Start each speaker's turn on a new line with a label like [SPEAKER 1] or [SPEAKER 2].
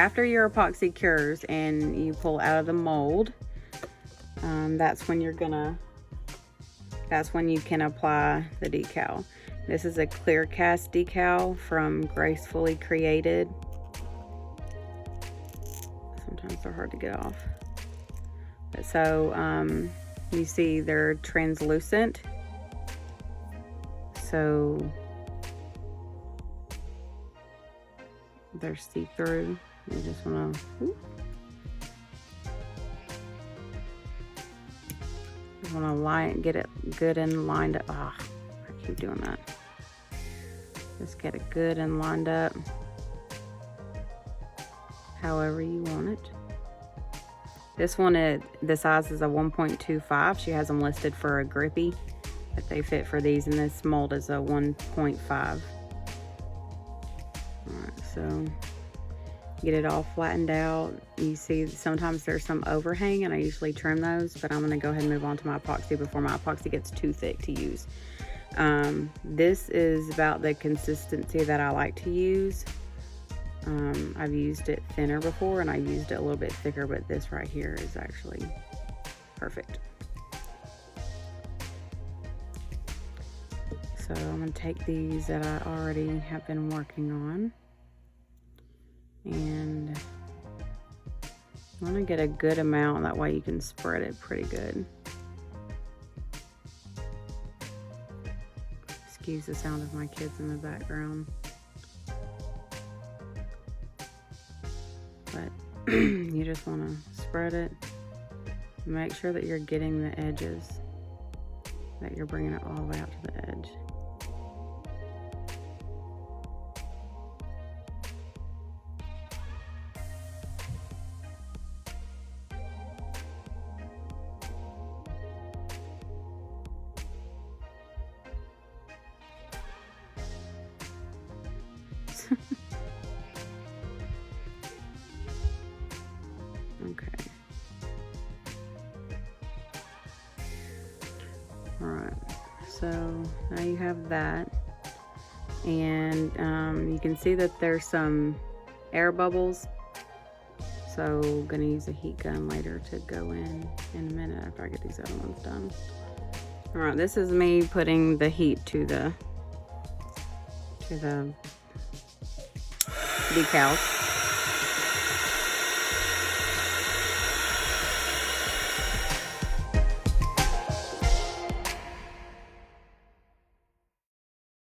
[SPEAKER 1] after your epoxy cures and you pull out of the mold, that's when you can apply the decal. This is a clear cast decal from Gracefully Created. Sometimes they're hard to get off. But so you see they're translucent. So they're see-through. You just want to get it good and lined up. I keep doing that. Just get it good and lined up however you want it. This one, the size is a 1.25. She has them listed for a grippy, but they fit for these, and this mold is a 1.5. Alright, so get it all flattened out. You see sometimes there's some overhang, and I usually trim those, but I'm going to go ahead and move on to my epoxy before my epoxy gets too thick to use. This is about the consistency that I like to use. I've used it thinner before, and I used it a little bit thicker, but this right here is actually perfect. So I'm going to take these that I already have been working on, and I want to get a good amount, that way you can spread it pretty good. Excuse the sound of my kids in the background. But you just want to spread it. Make sure that you're getting the edges, that you're bringing it all the way out to the edge. Okay. Alright, so now you have that, and you can see that there's some air bubbles, so I'm going to use a heat gun later to go in a minute after I get these other ones done. Alright, this is me putting the heat to the decals.